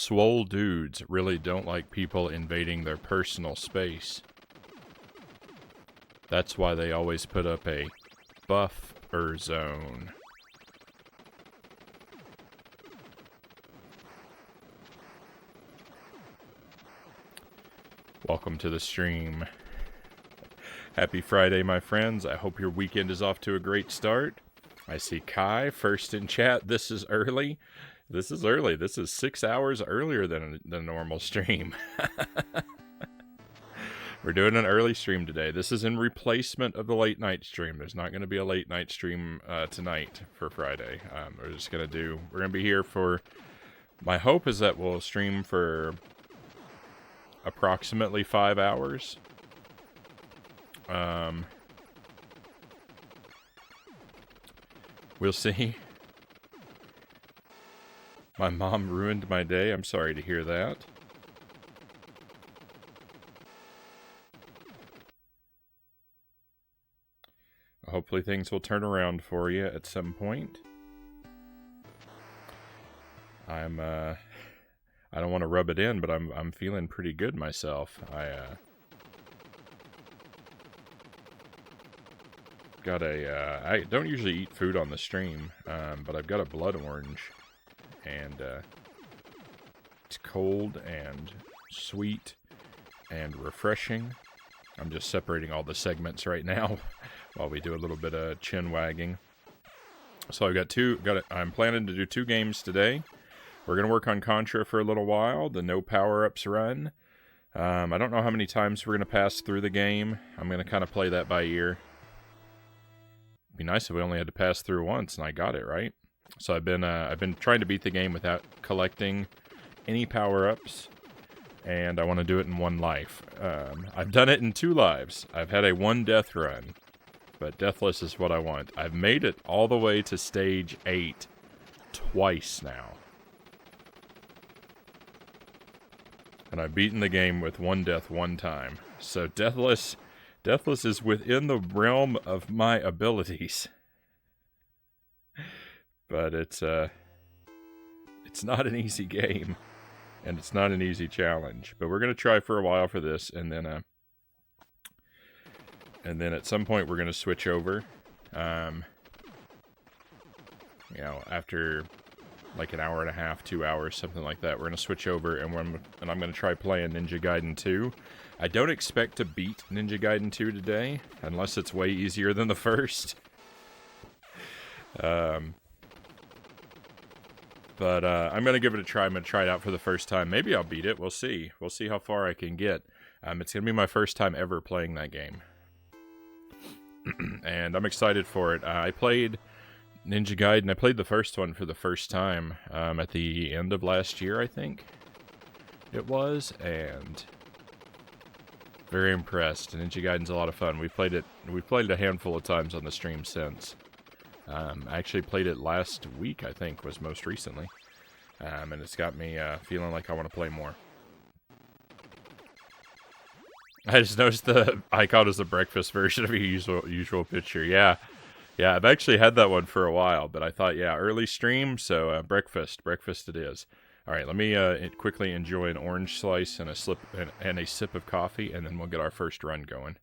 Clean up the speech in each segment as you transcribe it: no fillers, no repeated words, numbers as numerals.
swole dudes really don't like people invading their personal space. That's why they always put up a buffer zone. Welcome to the stream. Happy Friday, my friends. I hope your weekend is off to a great start. I see Kai first in chat. This is early. This is early. This is 6 hours earlier than a normal stream. We're doing an early stream today. This is in replacement of the late night stream. There's not going to be a late night stream tonight for Friday. We're going to be here for, my hope is that we'll stream for approximately 5 hours. We'll see. My mom ruined my day. I'm sorry to hear that. Hopefully things will turn around for you at some point. I don't want to rub it in, but I'm feeling pretty good myself. I don't usually eat food on the stream, but I've got a blood orange, and it's cold and sweet and refreshing. I'm just separating all the segments right now while we do a little bit of chin wagging. So I'm planning to do 2 games today. We're going to work on Contra for a little while, the no power-ups run. I don't know how many times we're going to pass through the game. I'm going to kind of play that by ear. It'd be nice if we only had to pass through once, and I got it, right? So I've been trying to beat the game without collecting any power-ups, and I want to do it in 1 life. I've done it in 2 lives. I've had a 1 death run, but deathless is what I want. I've made it all the way to stage 8 twice now. And I've beaten the game with 1 death 1 time. So deathless is within the realm of my abilities. But it's not an easy game, and it's not an easy challenge. But we're gonna try for a while for this, and then at some point we're gonna switch over. After like an hour and a half, 2 hours, something like that, we're gonna switch over, and I'm gonna try playing Ninja Gaiden 2. I don't expect to beat Ninja Gaiden 2 today, unless it's way easier than the first. But I'm going to give it a try. I'm going to try it out for the first time. Maybe I'll beat it. We'll see. We'll see how far I can get. It's going to be my first time ever playing that game. And I'm excited for it. I played Ninja Gaiden. I played the first one for the first time at the end of last year, I think it was. And very impressed. Ninja Gaiden's a lot of fun. We've played it a handful of times on the stream since. I actually played it last week, I think, was most recently. And it's got me feeling like I want to play more. I just noticed the icon is the breakfast version of your usual picture. Yeah, I've actually had that one for a while, but I thought, yeah, early stream, so breakfast it is. All right, let me quickly enjoy an orange slice and a sip of coffee, and then we'll get our first run going.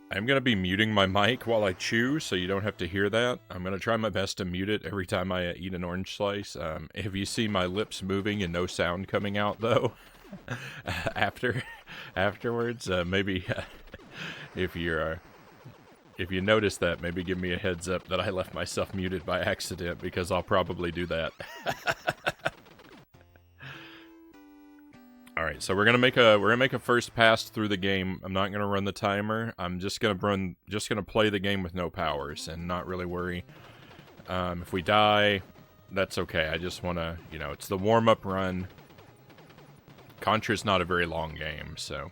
I'm going to be muting my mic while I chew, so you don't have to hear that. I'm going to try my best to mute it every time I eat an orange slice. If you see my lips moving and no sound coming out, though, afterwards, maybe if you notice that, maybe give me a heads up that I left myself muted by accident, because I'll probably do that. All right, so we're gonna make a first pass through the game. I'm not gonna run the timer. I'm just gonna play the game with no powers and not really worry. If we die, that's okay. I just want to, you know, it's the warm-up run. Contra's not a very long game, so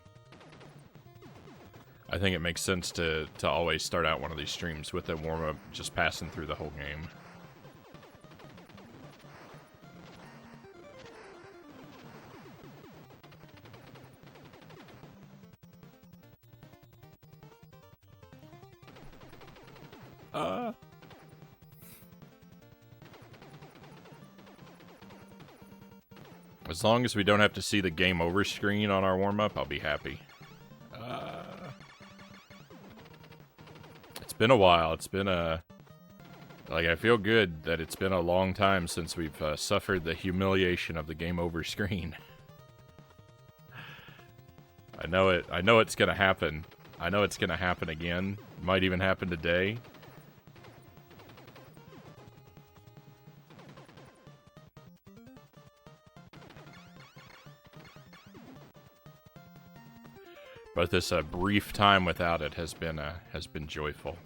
I think it makes sense to always start out one of these streams with a warm-up, just passing through the whole game. As long as we don't have to see the game over screen on our warm-up, I'll be happy. It's been a while. It's been a... Like, I feel good that it's been a long time since we've suffered the humiliation of the game over screen. I know it's gonna happen. I know it's gonna happen again. Might even happen today. But this brief time without it has been joyful.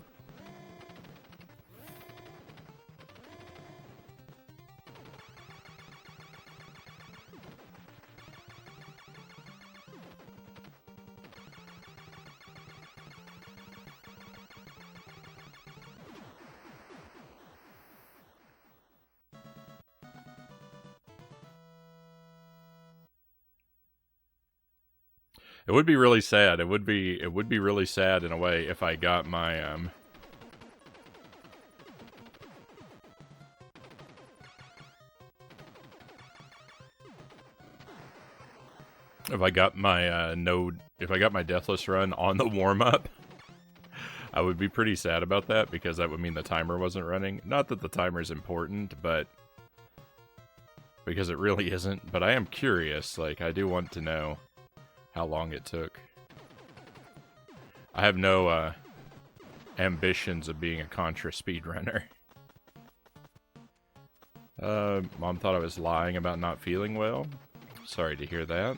It would be really sad. It would be really sad in a way if I got my if I got my if I got my Deathless run on the warm up. I would be pretty sad about that because that would mean the timer wasn't running. Not that the timer is important, but because it really isn't, but I am curious. Like, I do want to know how long it took. I have no ambitions of being a Contra speedrunner. Mom thought I was lying about not feeling well. Sorry to hear that.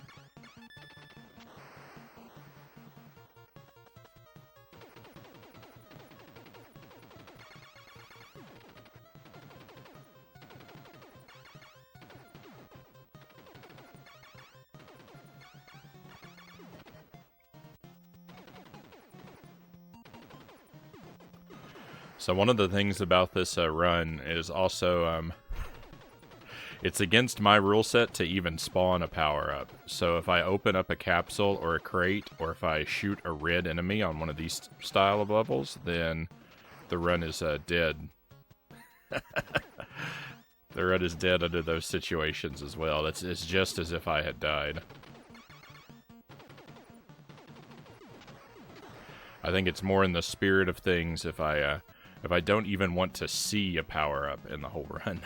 So one of the things about this run is also, it's against my rule set to even spawn a power-up. So if I open up a capsule or a crate, or if I shoot a red enemy on one of these style of levels, then the run is dead. The run is dead under those situations as well. It's just as if I had died. I think it's more in the spirit of things if I don't even want to see a power-up in the whole run.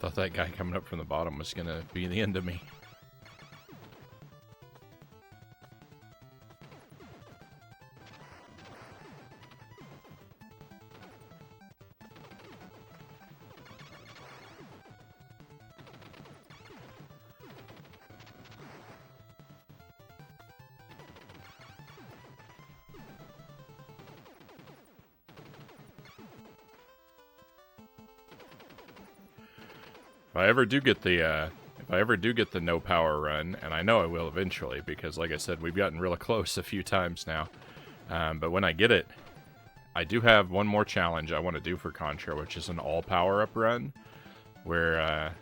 Thought that guy coming up from the bottom was gonna be the end of me. If I ever do get the no power run, and I know I will eventually, because like I said, we've gotten real close a few times now. But when I get it, I do have one more challenge I want to do for Contra, which is an all power up run, where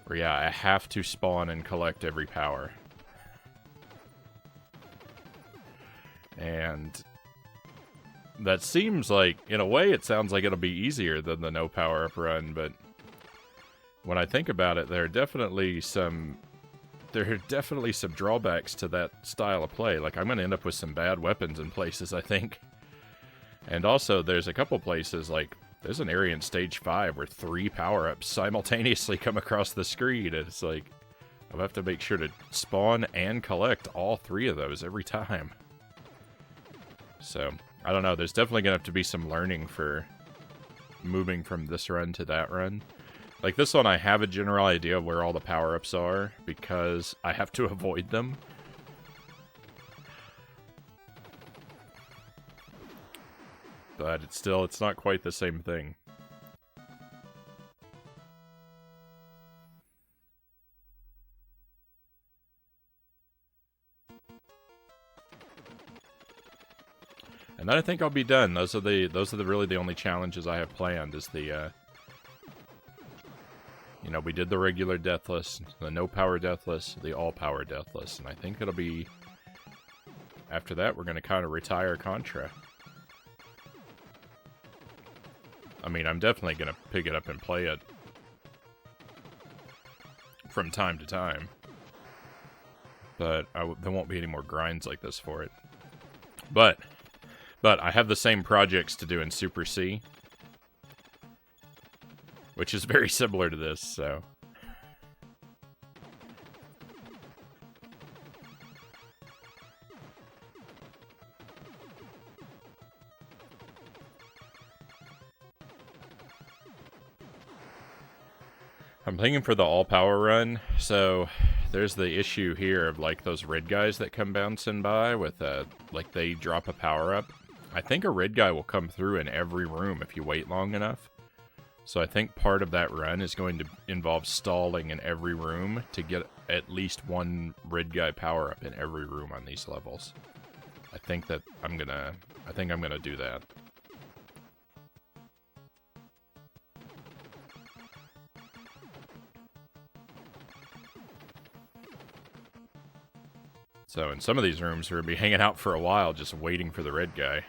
yeah, I have to spawn and collect every power. And that seems like, in a way, it sounds like it'll be easier than the no power up run, but when I think about it, there are definitely some drawbacks to that style of play. Like, I'm going to end up with some bad weapons in places, I think. And also, there's a couple places, like, there's an area in Stage 5 where 3 power-ups simultaneously come across the screen, and it's like, I'll have to make sure to spawn and collect all 3 of those every time. So, I don't know, there's definitely going to have to be some learning for moving from this run to that run. Like, this one, I have a general idea of where all the power-ups are, because I have to avoid them. But it's not quite the same thing. And then I think I'll be done. Those are really the only challenges I have planned, is the, you know, we did the regular deathless, the no power deathless, the all power deathless, and I think it'll be, after that, we're going to kind of retire Contra. I mean, I'm definitely going to pick it up and play it from time to time. But there won't be any more grinds like this for it. But I have the same projects to do in Super C, which is very similar to this, so... I'm thinking for the all-power run, so there's the issue here of, like, those red guys that come bouncing by with, like, they drop a power-up. I think a red guy will come through in every room if you wait long enough. So I think part of that run is going to involve stalling in every room to get at least one red guy power-up in every room on these levels. I think I'm gonna do that. So in some of these rooms, we're going to be hanging out for a while just waiting for the red guy.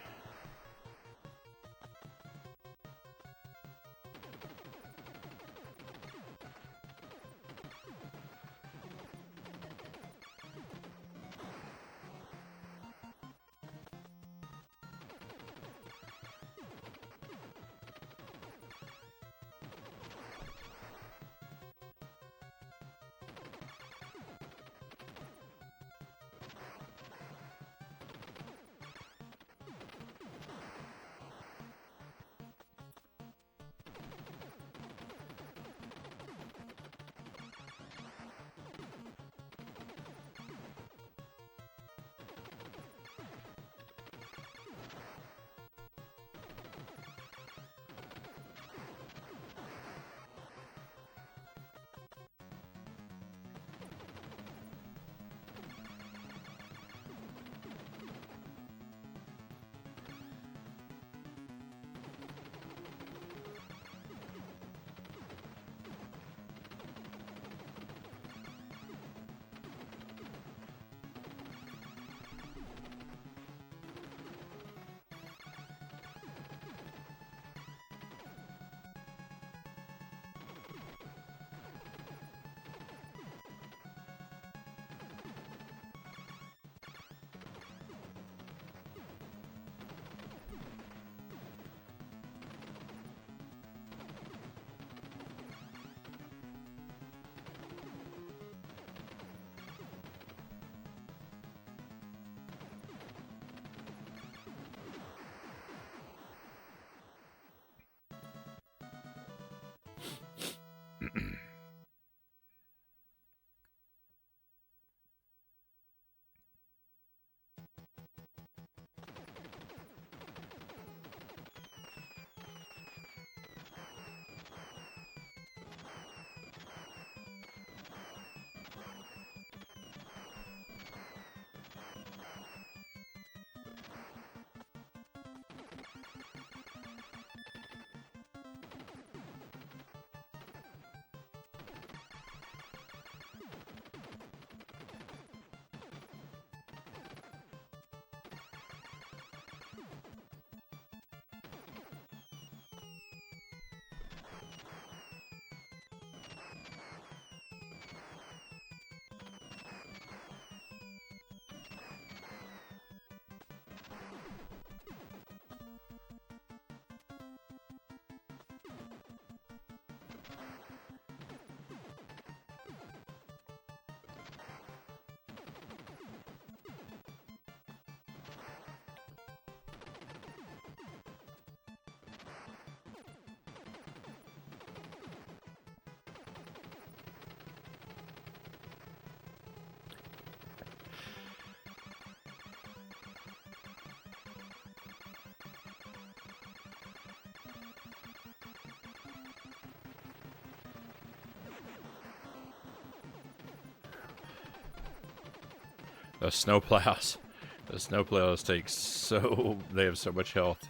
The snowplows. The snowplows take so... They have so much health.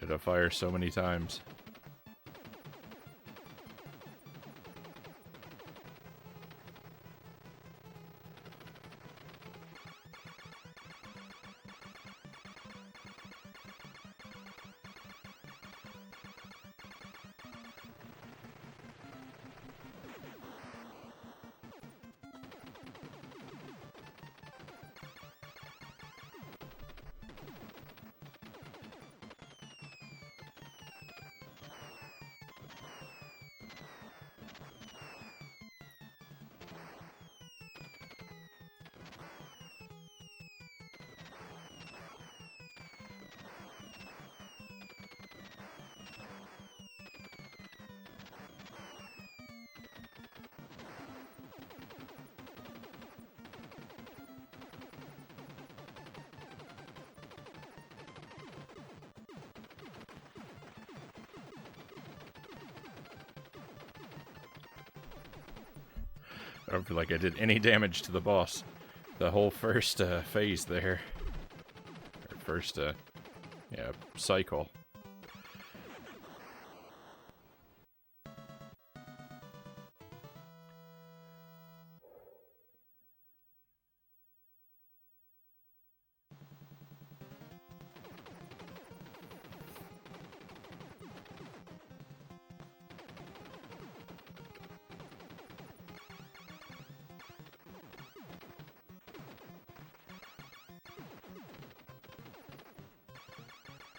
It'll fire so many times. I don't feel like I did any damage to the boss. The whole first phase there. Or first, yeah, cycle.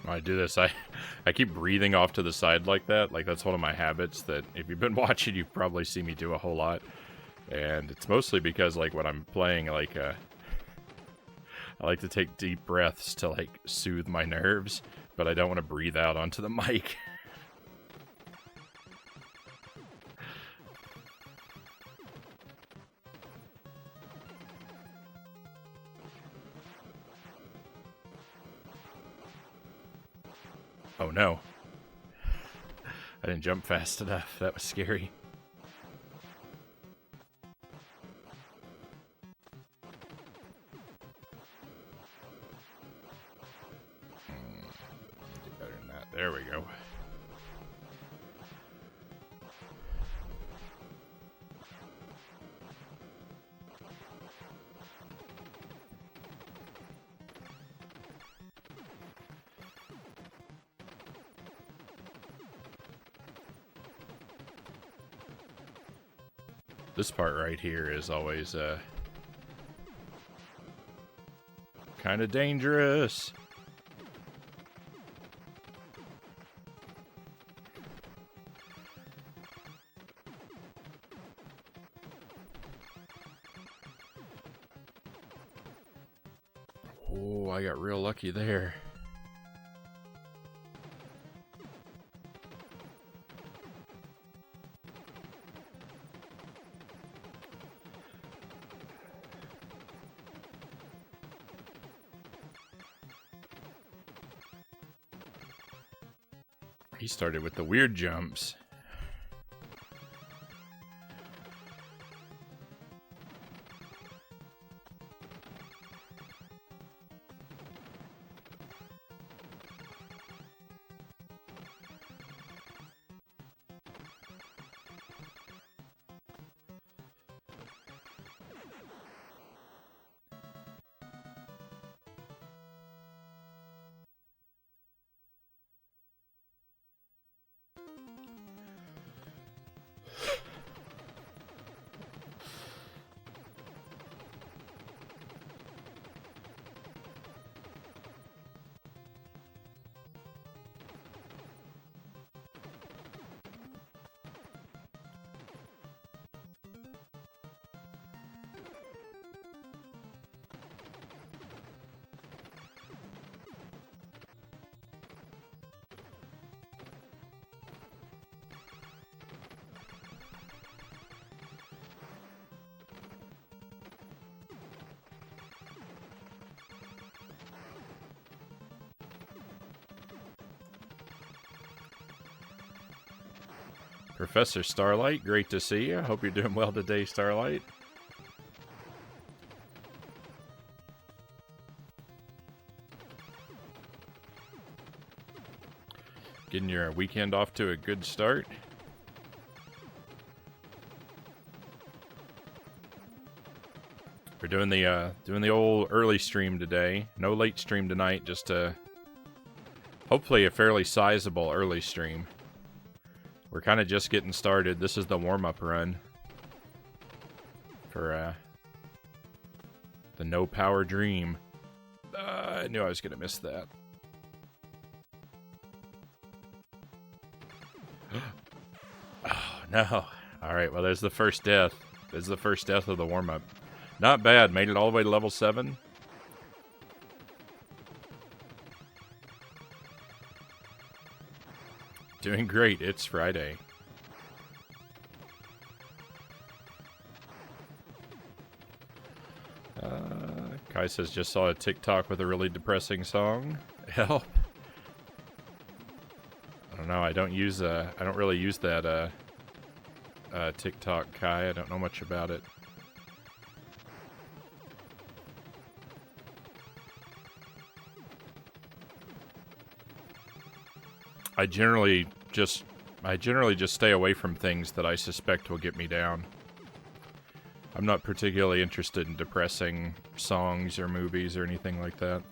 When I do this, I keep breathing off to the side like that. Like, that's one of my habits that, if you've been watching, you've probably seen me do a whole lot. And it's mostly because, like, when I'm playing, like, I like to take deep breaths to, like, soothe my nerves, but I don't want to breathe out onto the mic. Oh no. I didn't jump fast enough. That was scary. Do better than that. There we go. This part right here is always kind of dangerous. Oh, I got real lucky there. He started with the weird jumps. Professor Starlight, great to see you. I hope you're doing well today, Starlight. Getting your weekend off to a good start. We're doing the old early stream today. No late stream tonight, just hopefully a fairly sizable early stream. We're kind of just getting started. This is the warm-up run for the No Power Dream. I knew I was going to miss that. Oh, no. Alright, well, there's the first death. This is the first death of the warm-up. Not bad. Made it all the way to level 7. Doing great. It's Friday. Kai says, just saw a TikTok with a really depressing song. Help. I don't know. I don't really use that TikTok, Kai. I don't know much about it. I generally just stay away from things that I suspect will get me down. I'm not particularly interested in depressing songs or movies or anything like that.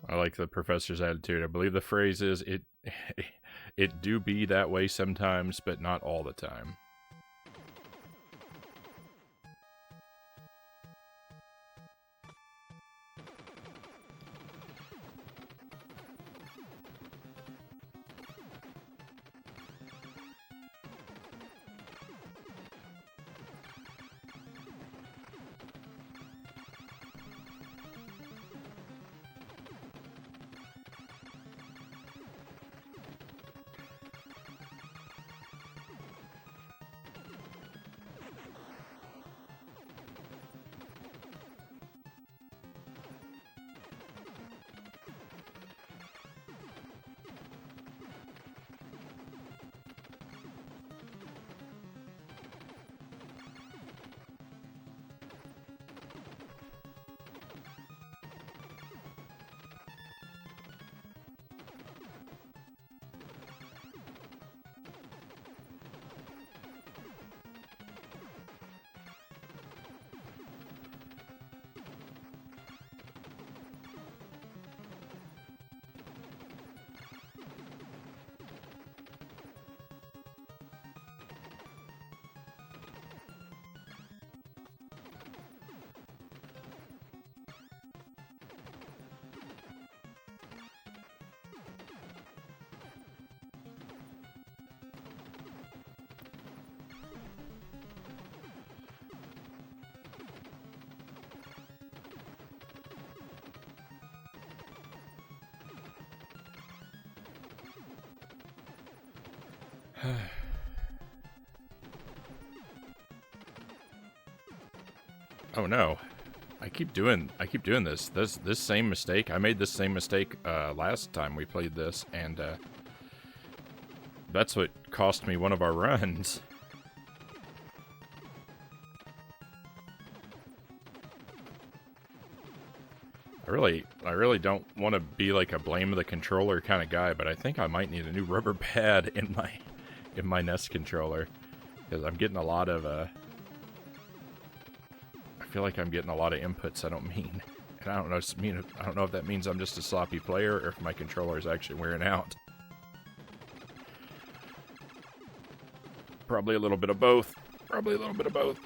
I like the professor's attitude. I believe the phrase is, it do be that way sometimes, but not all the time. Oh no. I keep doing this. This same mistake. I made this same mistake last time we played this, and that's what cost me one of our runs. I really don't want to be like a blame of the controller kind of guy, but I think I might need a new rubber pad in my NES controller, because I'm getting a lot of I feel like I'm getting a lot of inputs I don't mean, and I don't know if that means I'm just a sloppy player or if my controller is actually wearing out. Probably a little bit of both. Probably a little bit of both.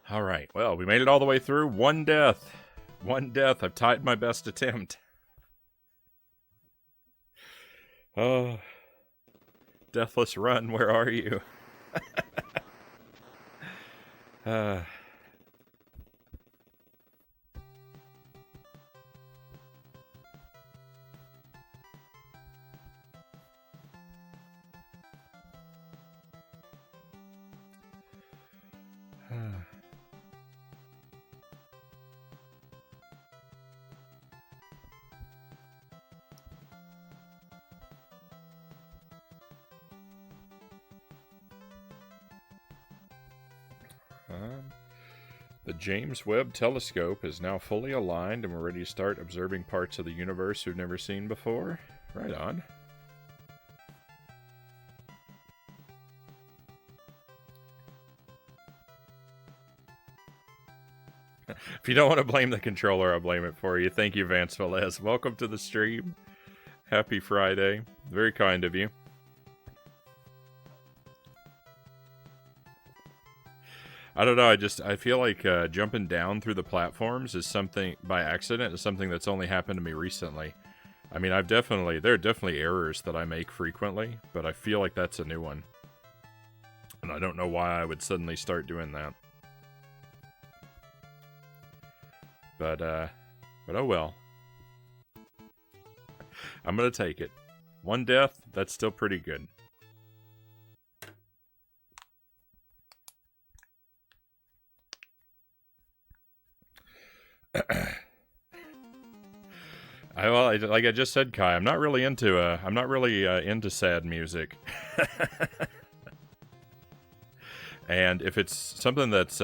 All right, well, we made it all the way through. One death. One death. I've tied my best attempt. Oh, Deathless Run, where are you? The James Webb Telescope is now fully aligned and we're ready to start observing parts of the universe we've never seen before. Right on. If you don't want to blame the controller, I'll blame it for you. Thank you, Vance Velez. Welcome to the stream. Happy Friday. Very kind of you. I don't know, I feel like jumping down through the platforms is something, by accident, is something that's only happened to me recently. I mean, there are definitely errors that I make frequently, but I feel like that's a new one. And I don't know why I would suddenly start doing that. But oh well. I'm gonna take it. One death, that's still pretty good. Like I just said, Kai, I'm not really into sad music. And if it's something that's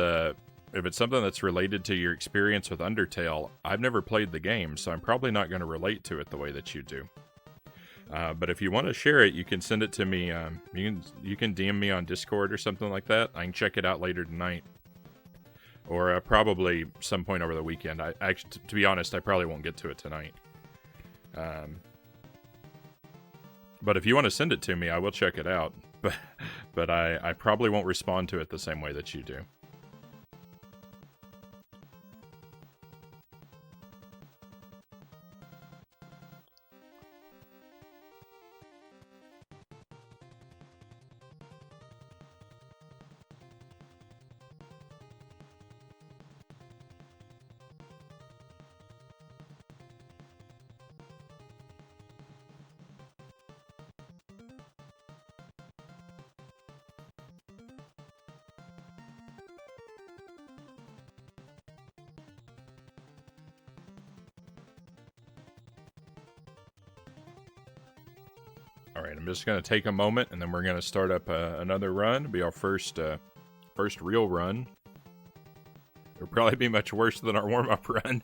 related to your experience with Undertale, I've never played the game, so I'm probably not going to relate to it the way that you do. But if you want to share it, you can send it to me. You can DM me on Discord or something like that. I can check it out later tonight. Or probably some point over the weekend. To be honest, I probably won't get to it tonight. But if you want to send it to me, I will check it out. But I probably won't respond to it the same way that you do. Alright, I'm just going to take a moment, and then we're going to start up another run. It'll be our first real run. It'll probably be much worse than our warm-up run.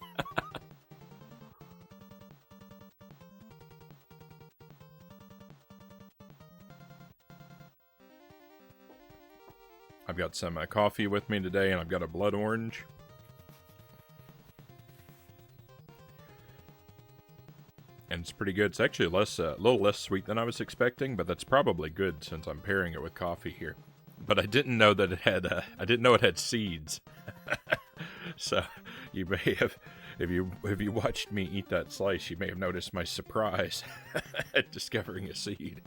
I've got some coffee with me today, and I've got a blood orange. And it's pretty good. It's actually a little less sweet than I was expecting, but that's probably good since I'm pairing it with coffee here. But I didn't know that it had seeds. So you may have, if you watched me eat that slice, you may have noticed my surprise at discovering a seed.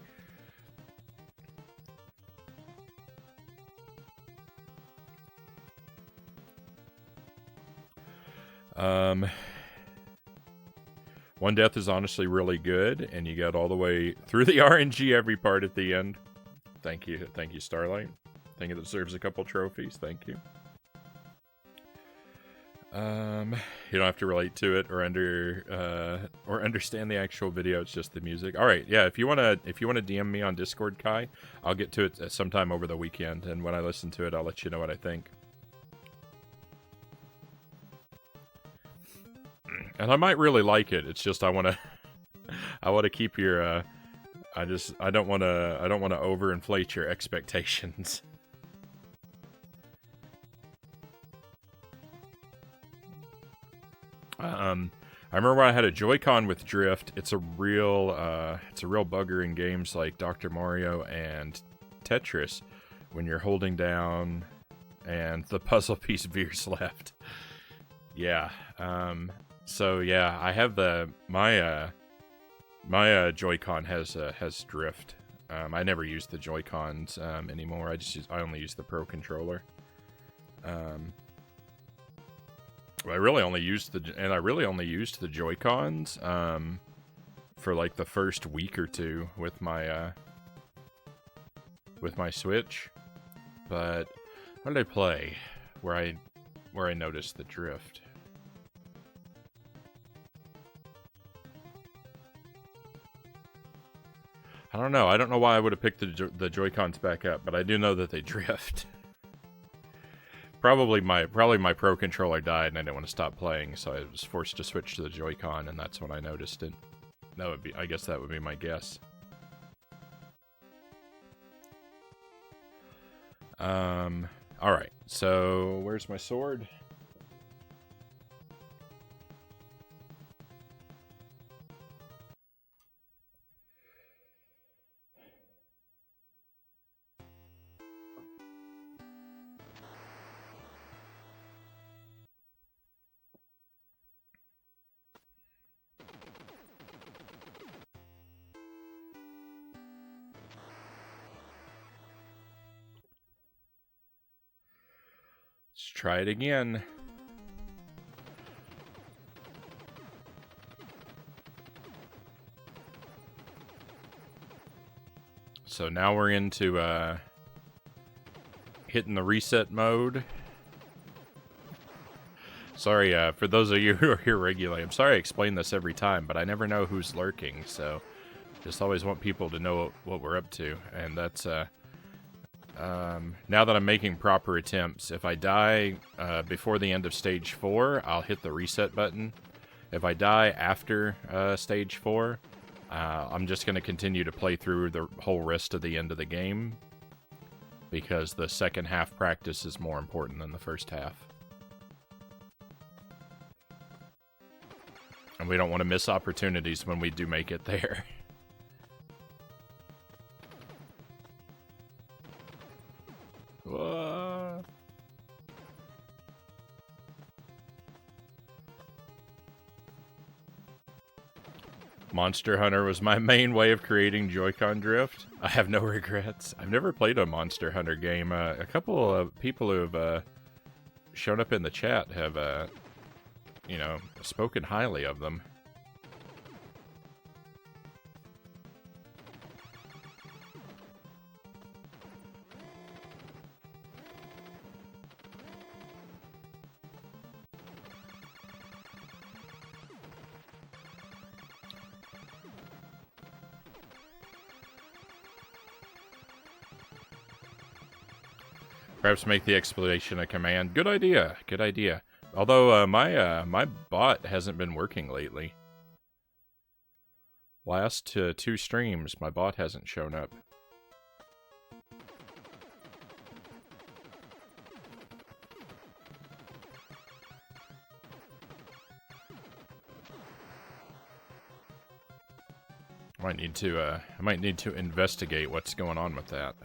One Death is honestly really good, and you got all the way through the RNG every part at the end. Thank you, Starlight. I think it deserves a couple trophies. Thank you. You don't have to relate to it or understand the actual video. It's just the music. All right, yeah. If you wanna DM me on Discord, Kai, I'll get to it sometime over the weekend, and when I listen to it, I'll let you know what I think. And I might really like it. It's just I want to keep your I don't want to overinflate your expectations. I remember when I had a Joy-Con with drift. It's a real bugger in games like Dr. Mario and Tetris when you're holding down and the puzzle piece veers left. Yeah. So yeah, I have my Joy-Con has drift. I never use the Joy-Cons anymore. I only use the Pro controller. I really only used the Joy-Cons for like the first week or two with my Switch. But what did I play where I noticed the drift? I don't know. I don't know why I would have picked the Joy-Cons back up, but I do know that they drift. Probably my Pro controller died, and I didn't want to stop playing, so I was forced to switch to the Joy-Con, and that's when I noticed it. That would be, I guess that would be my guess. Alright, so where's my sword? Let's try it again. So now we're into hitting the reset mode. Sorry, for those of you who are here regularly, I'm sorry I explain this every time, but I never know who's lurking, so just always want people to know what we're up to. And that's, now that I'm making proper attempts, if I die before the end of Stage 4, I'll hit the reset button. If I die after Stage 4, I'm just going to continue to play through the whole rest of the end of the game, because the second half practice is more important than the first half. And we don't want to miss opportunities when we do make it there. Monster Hunter was my main way of creating Joy-Con drift. I have no regrets. I've never played a Monster Hunter game. A couple of people who have shown up in the chat have, you know, spoken highly of them. Perhaps make the explanation a command. Good idea. Good idea. Although my bot hasn't been working lately. Last 2 streams, my bot hasn't shown up. I might need to investigate what's going on with that.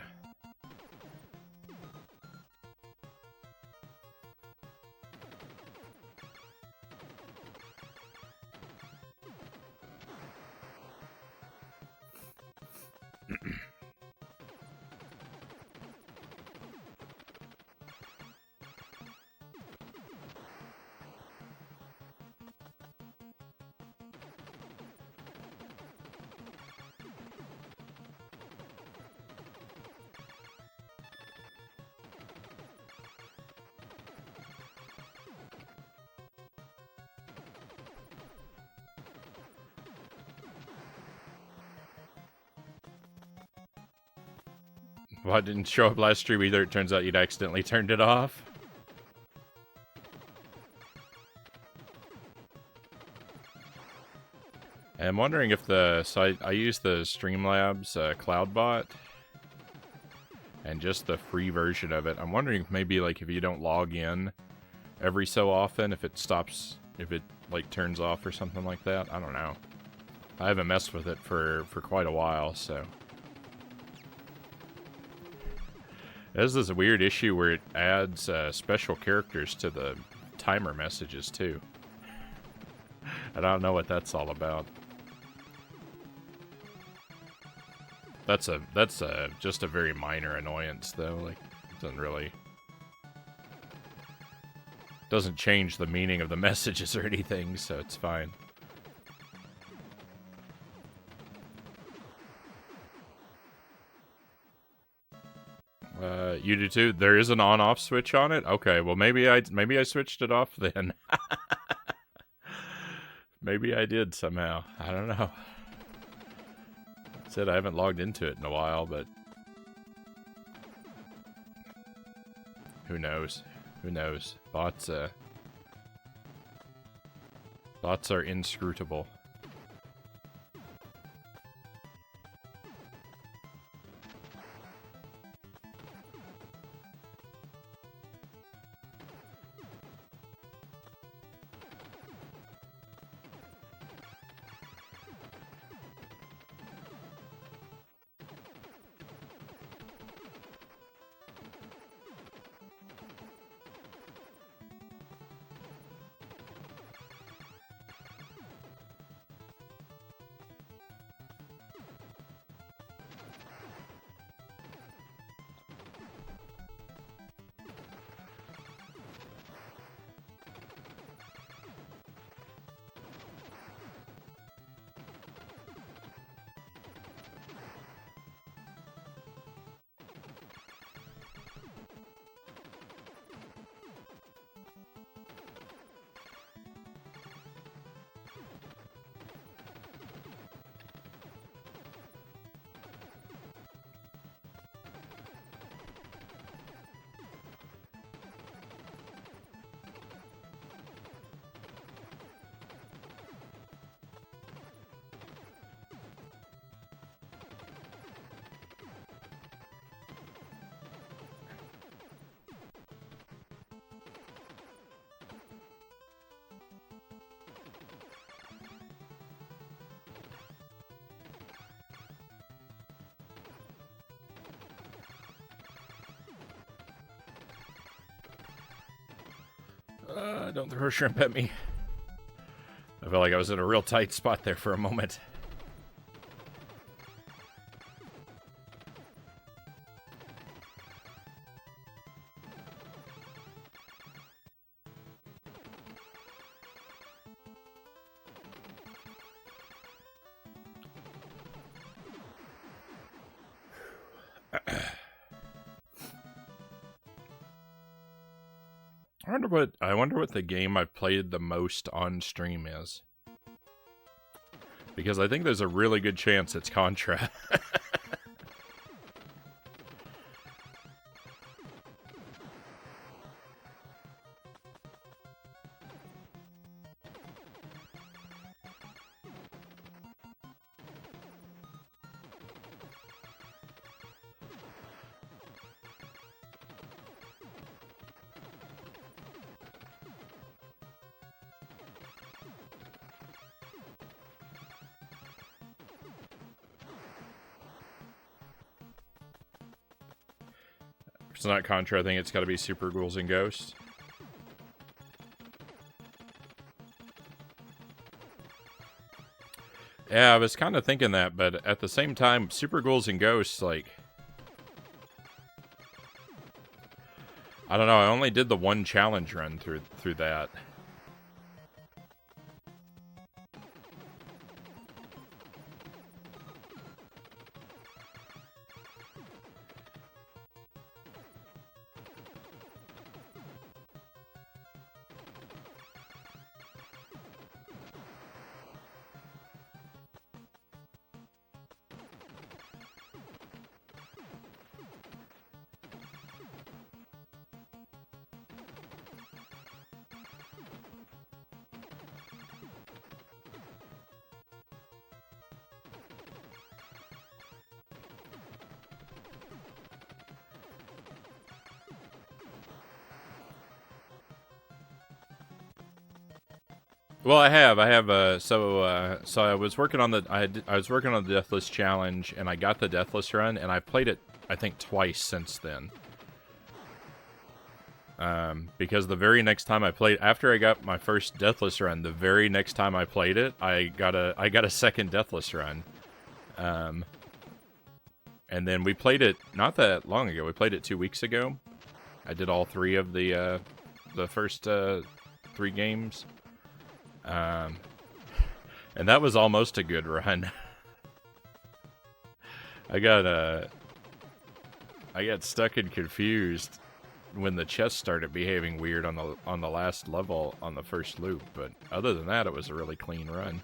Well, I didn't show up last stream either. It turns out you'd accidentally turned it off. And I'm wondering if I use the Streamlabs cloud bot and just the free version of it. I'm wondering if maybe like if you don't log in every so often, if it stops, if it like turns off or something like that. I don't know. I haven't messed with it for quite a while, so. There's this weird issue where it adds special characters to the timer messages too. I don't know what that's all about. That's just a very minor annoyance though. Like, it doesn't change the meaning of the messages or anything, so it's fine. You do too? There is an on-off switch on it? Okay, well maybe I switched it off then. Maybe I did somehow. I don't know. Said I haven't logged into it in a while, but who knows? Who knows? Bots are inscrutable. Don't throw a shrimp at me. I felt like I was in a real tight spot there for a moment. I wonder what the game I've played the most on stream is. Because I think there's a really good chance it's Contra. If it's not Contra, I think it's got to be Super Ghouls and Ghosts. Yeah, I was kind of thinking that, but at the same time, Super Ghouls and Ghosts, like... I don't know, I only did the one challenge run through that. Well, I have. So I was working on the. I was working on the Deathless Challenge, and I got the Deathless run, and I played it, I think, twice since then. Because the very next time I played, after I got my first Deathless run, the very next time I played it, I got a second Deathless run. And then we played it not that long ago. We played it 2 weeks ago. I did all three of the first 3 games. And that was almost a good run. I got stuck and confused when the chest started behaving weird on the last level on the first loop, but other than that, it was a really clean run.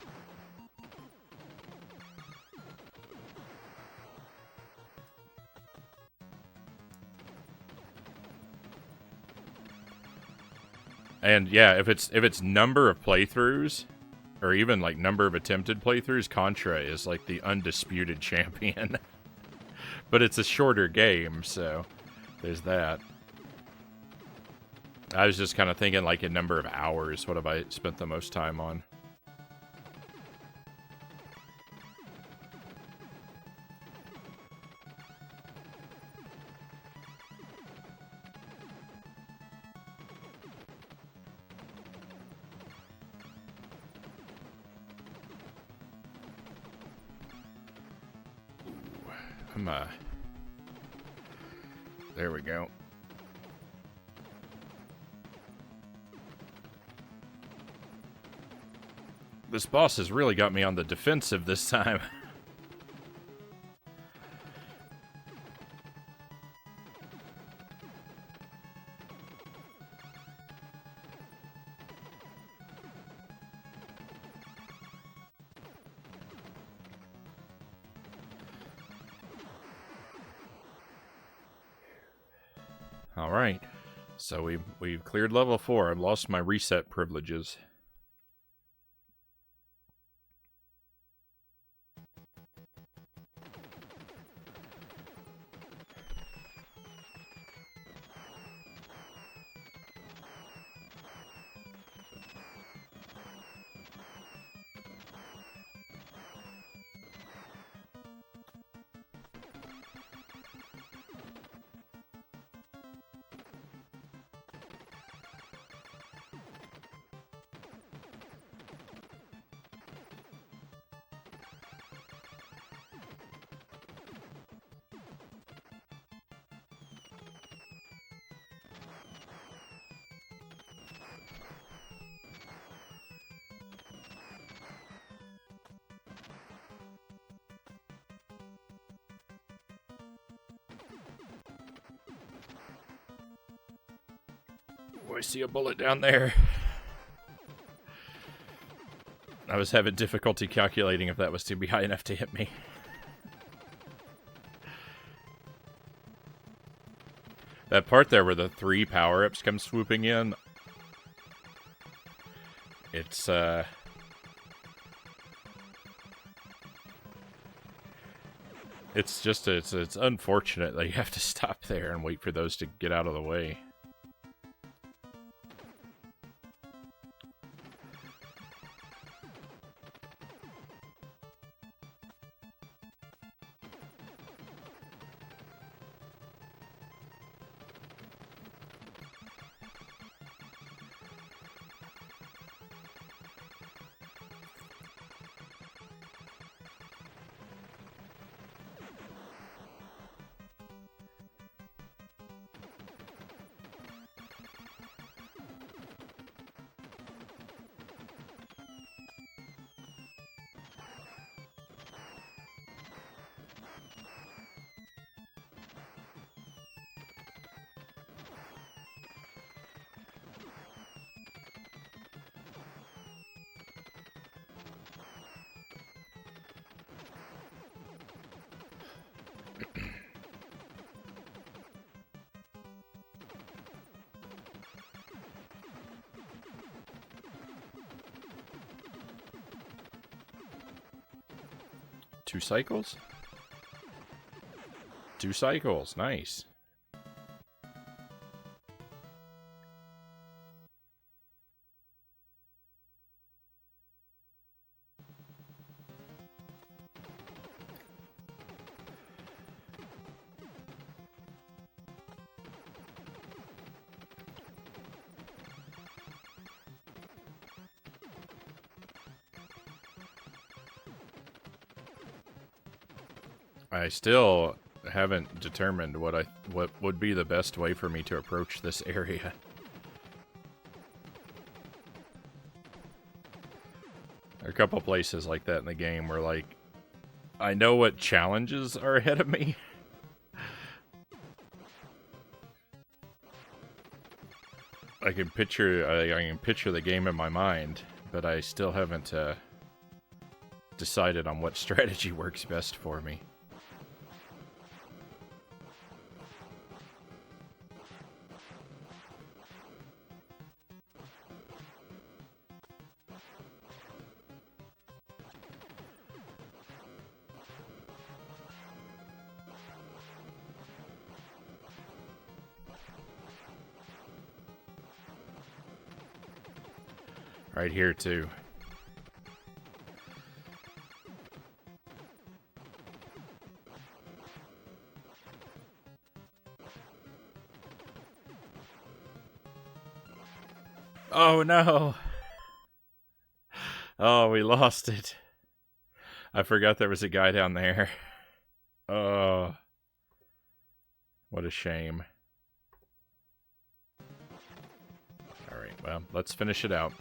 And yeah, if it's number of playthroughs, or even like number of attempted playthroughs, Contra is like the undisputed champion. But it's a shorter game, so there's that. I was just kind of thinking like in number of hours, what have I spent the most time on? There we go. This boss has really got me on the defensive this time. All right, so we've cleared level 4. I've lost my reset privileges. Oh, I see a bullet down there. I was having difficulty calculating if that was to be high enough to hit me. That part there where the 3 power-ups come swooping in, it's just, it's unfortunate that you have to stop there and wait for those to get out of the way. Two cycles? 2 cycles, nice. I still haven't determined what would be the best way for me to approach this area. There are a couple places like that in the game where, like, I know what challenges are ahead of me. I can picture the game in my mind, but I still haven't decided on what strategy works best for me. Right here, too. Oh, no. Oh, we lost it. I forgot there was a guy down there. Oh. What a shame. Alright, well, let's finish it out.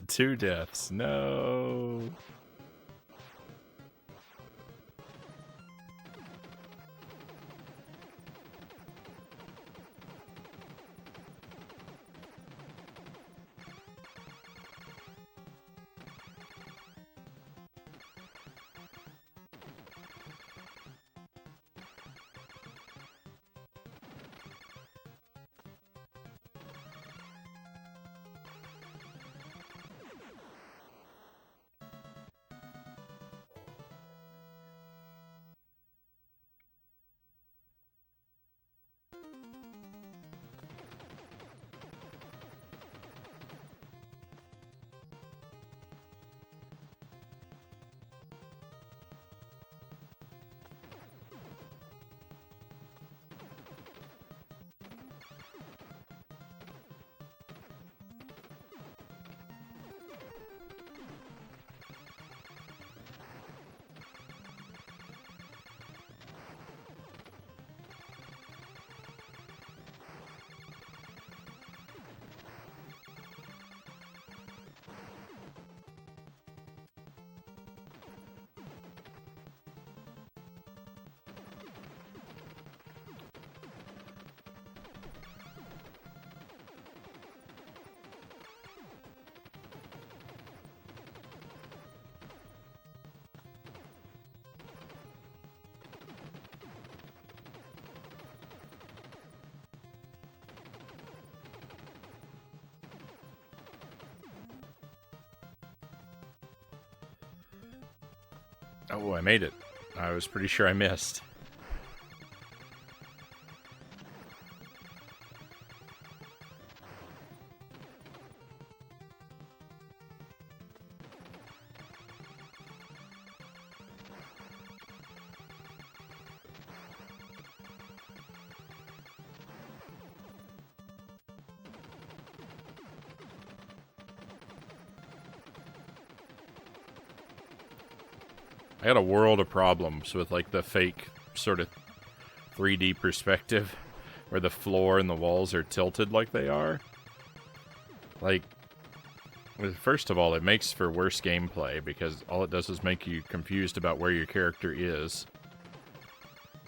Two deaths. No. Oh, I made it. I was pretty sure I missed. I had a world of problems with, like, the fake sort of 3D perspective where the floor and the walls are tilted like they are. Like, first of all, it makes for worse gameplay because all it does is make you confused about where your character is.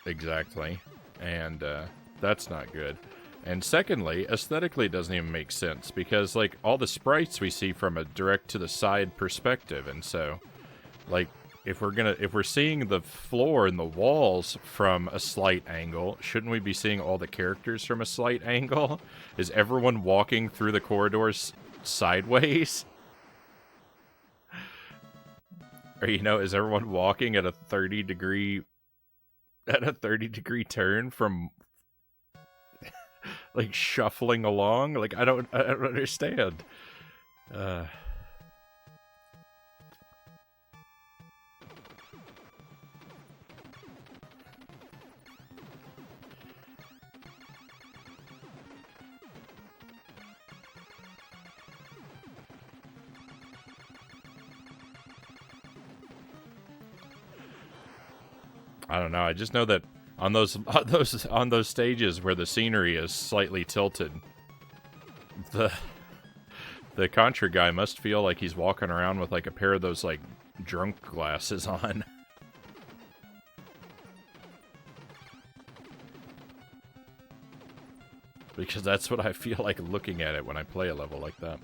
Exactly. And, that's not good. And secondly, aesthetically it doesn't even make sense because, like, all the sprites we see from a direct-to-the-side perspective, and so, like, if we're seeing the floor and the walls from a slight angle, shouldn't we be seeing all the characters from a slight angle? Is everyone walking through the corridors sideways? Or, you know, is everyone walking at a 30-degree turn from, like, shuffling along? Like, I don't understand. I don't know. I just know that on those stages where the scenery is slightly tilted, the Contra guy must feel like he's walking around with, like, a pair of those, like, drunk glasses on. Because that's what I feel like looking at it when I play a level like that.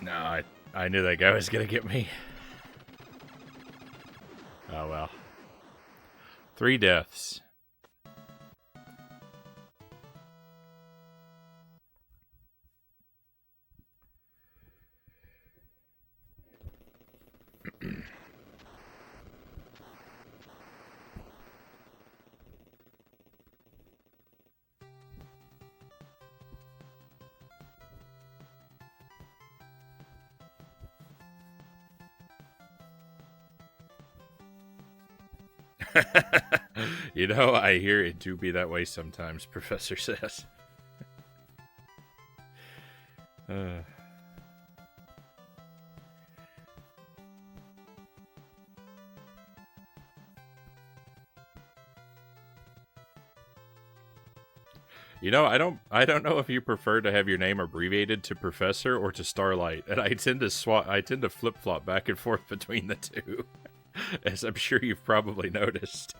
No, I knew that guy was gonna get me. Oh well. 3 deaths. You know, I hear it do be that way sometimes, Professor says. You know, I don't know if you prefer to have your name abbreviated to Professor or to Starlight, and I tend to flip-flop back and forth between the two, as I'm sure you've probably noticed.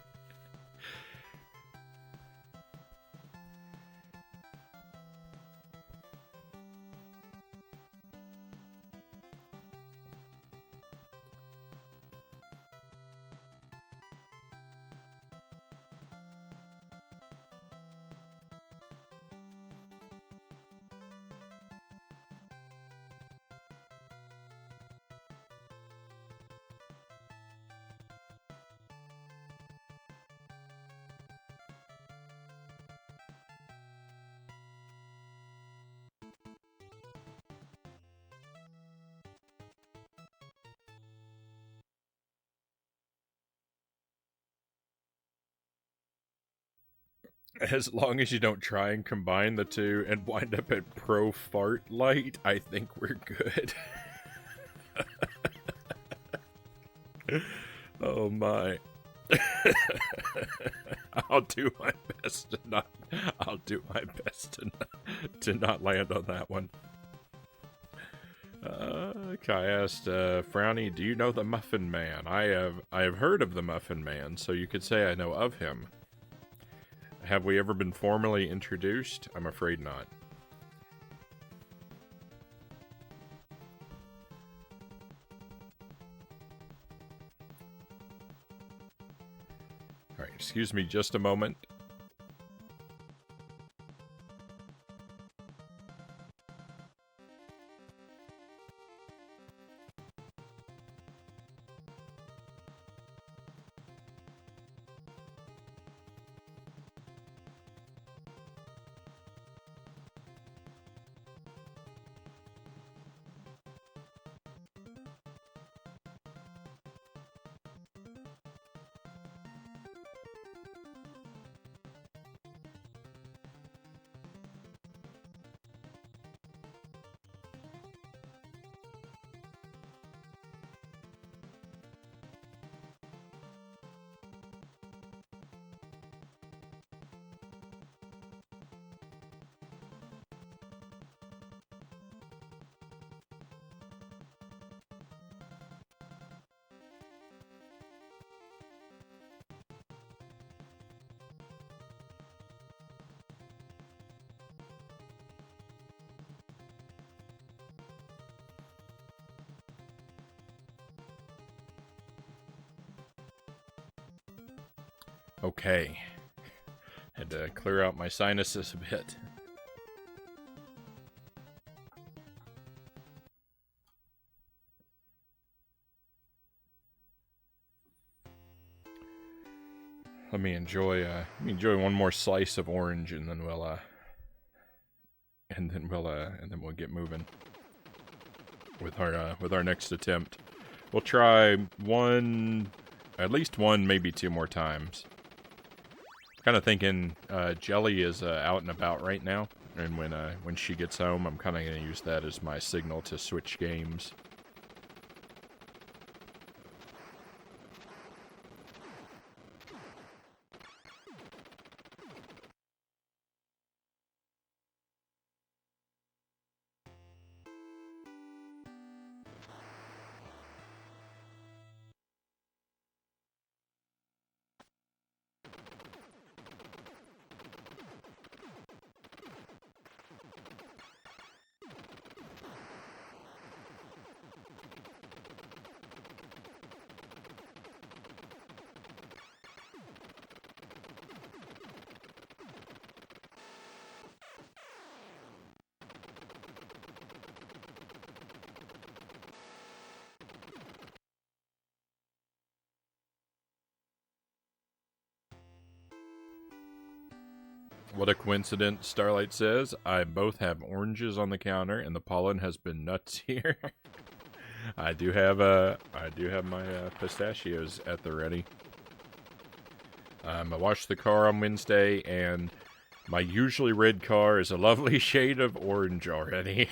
As long as you don't try and combine the two and wind up at Pro Fart Light, I think we're good. Oh my. I'll do my best to not. I'll do my best to not land on that one. Kai asked, Frownie, do you know the Muffin Man? I have heard of the Muffin Man, so you could say I know of him. Have we ever been formally introduced? I'm afraid not. Alright, excuse me just a moment. Okay. Had to clear out my sinuses a bit. Let me enjoy one more slice of orange, and then we'll get moving with our next attempt. We'll try at least one, maybe 2 more times. Kind of thinking Jelly is out and about right now, and when she gets home, I'm kind of going to use that as my signal to switch games. What a coincidence, Starlight says. I both have oranges on the counter, and the pollen has been nuts here. I do have my pistachios at the ready. I washed the car on Wednesday, and my usually red car is a lovely shade of orange already.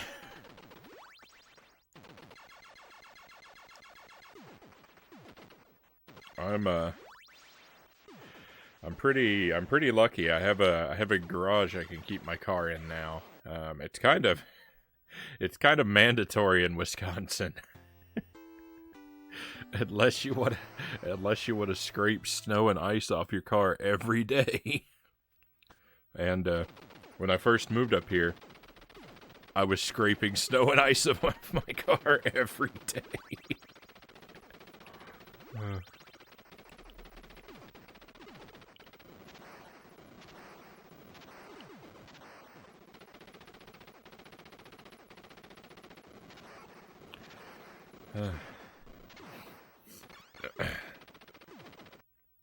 I'm pretty lucky. I have a garage I can keep my car in now. It's kind of mandatory in Wisconsin. unless you want to scrape snow and ice off your car every day. And when I first moved up here, I was scraping snow and ice off my car every day.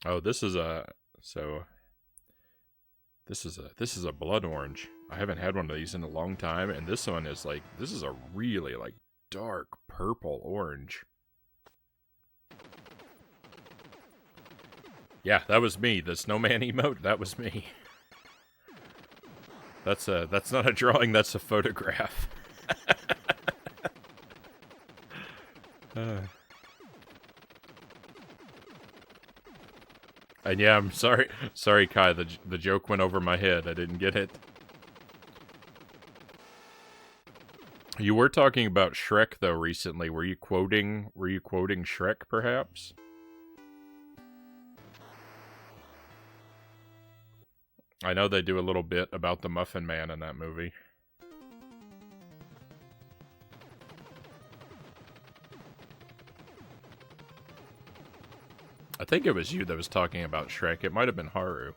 Oh, this is a blood orange. I haven't had one of these in a long time, and this one is this is a really dark purple orange. Yeah, that was me. The snowman emote, that was me. That's not a drawing, that's a photograph. And yeah, I'm sorry, Kai. The joke went over my head. I didn't get it. You were talking about Shrek though recently. Were you quoting Shrek perhaps? I know they do a little bit about the Muffin Man in that movie. I think it was you that was talking about Shrek. It might have been Haru.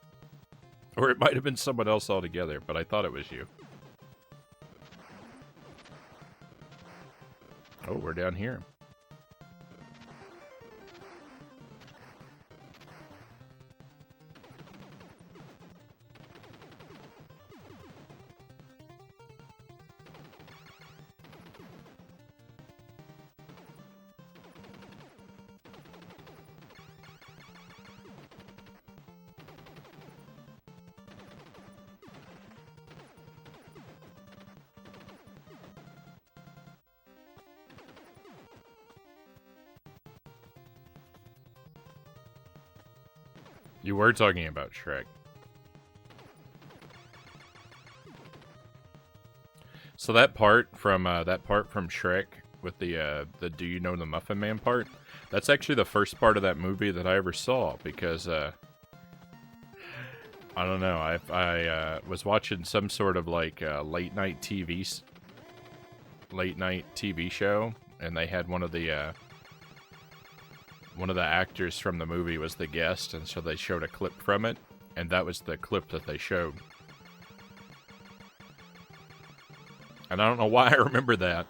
Or it might have been someone else altogether, but I thought it was you. Oh, we're down here. You were talking about Shrek. So that part from Shrek with the "Do you know the Muffin Man" part, that's actually the first part of that movie that I ever saw because I don't know, I was watching some sort of late night TV show, and they had one of the actors from the movie was the guest, and so they showed a clip from it, and that was the clip that they showed. And I don't know why I remember that.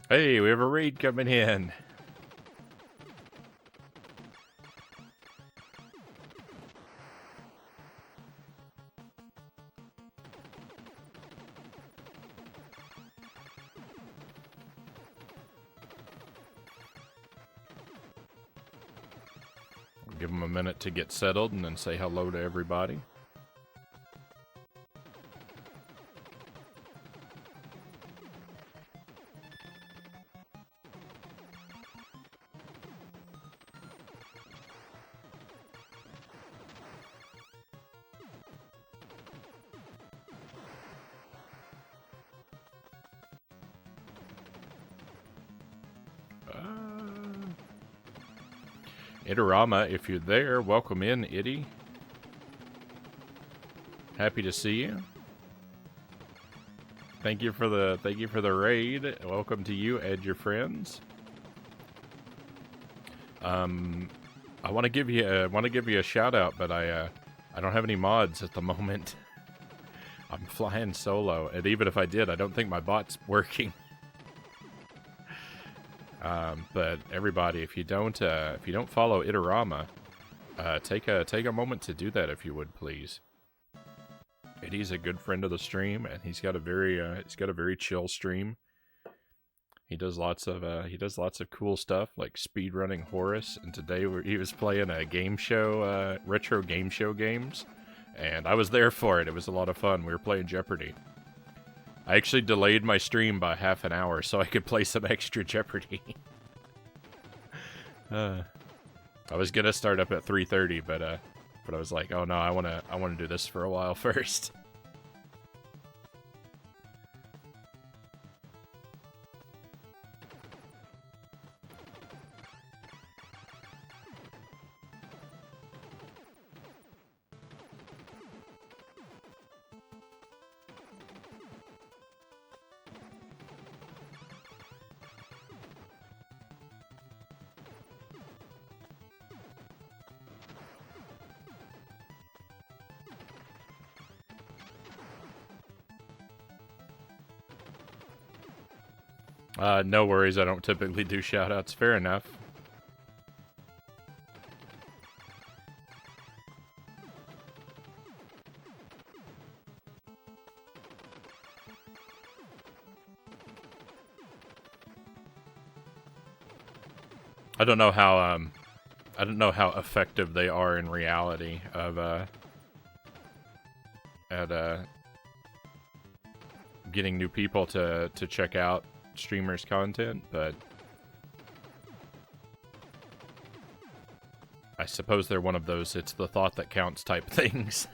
Hey, we have a raid coming in. Give them a minute to get settled and then say hello to everybody. Itarama, if you're there, welcome in, Itty. Happy to see you. Thank you for the raid. Welcome to you and your friends. I want to give you a shout out, but I don't have any mods at the moment. I'm flying solo, and even if I did, I don't think my bot's working. But everybody, if you don't follow Itarama, take a moment to do that if you would, please. He's a good friend of the stream, and he's got a very chill stream. He does lots of cool stuff like speedrunning Horus, and today he was playing a game show, retro game show games, and I was there for it. It was a lot of fun. We were playing Jeopardy. I actually delayed my stream by half an hour so I could play some extra Jeopardy. I was gonna start up at 3:30, but I was like, oh no, I wanna do this for a while first. No worries, I don't typically do shoutouts. Fair enough. I don't know how effective they are in reality at getting new people to check out streamers' content, but I suppose they're one of those it's the thought that counts type things.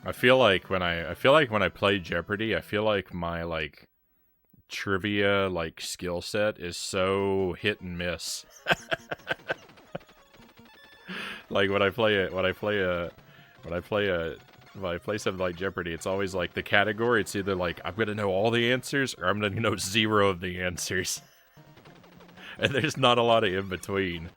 I feel like when I play Jeopardy, I feel like my trivia skill set is so hit and miss. Like when I play something like Jeopardy, it's always like the category. It's either like I'm gonna know all the answers or I'm gonna know 0 of the answers, and there's not a lot of in between.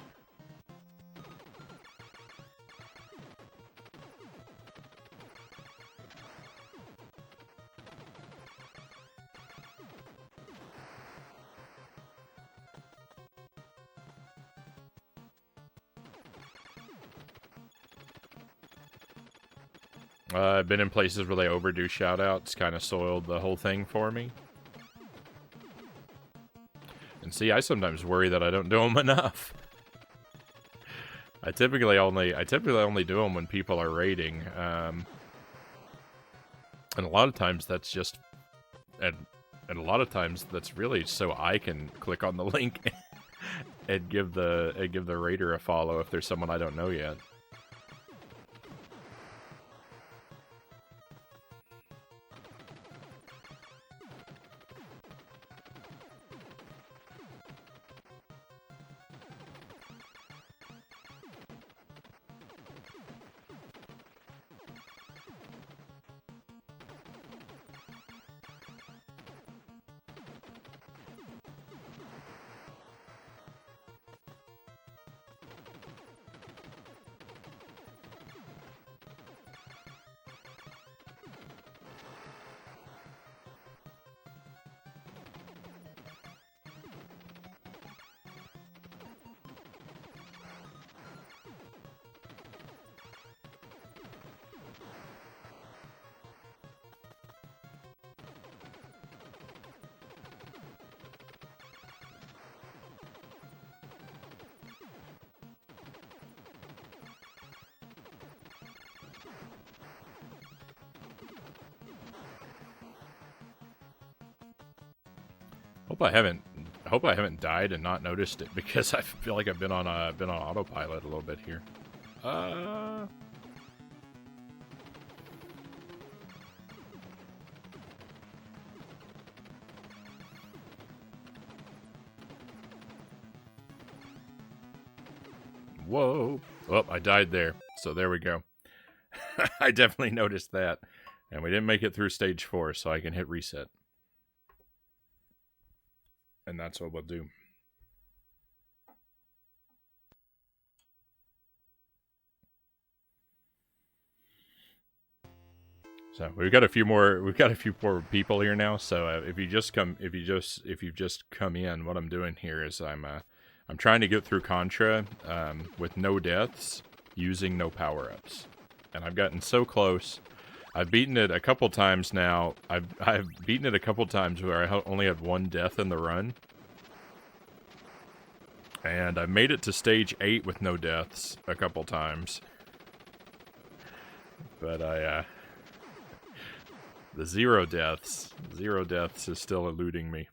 I've been in places where they overdo shoutouts, kind of soiled the whole thing for me. And see, I sometimes worry that I don't do them enough. I typically only do them when people are raiding, and a lot of times that's just, and a lot of times that's really so I can click on the link and give the raider a follow if there's someone I don't know yet. I hope I haven't died and not noticed it, because I feel like I've been on autopilot a little bit here. Whoa. Oh, I died there. So there we go. I definitely noticed that. And we didn't make it through stage 4, so I can hit reset. And that's what we'll do. So we've got a few more people here now. So if you've just come in, what I'm doing here is I'm trying to get through Contra with no deaths, using no power-ups. And I've gotten so close. I've beaten it a couple times now. I've beaten it a couple times where I only had 1 death in the run. And I made it to stage 8 with no deaths a couple times. But the 0 deaths is still eluding me.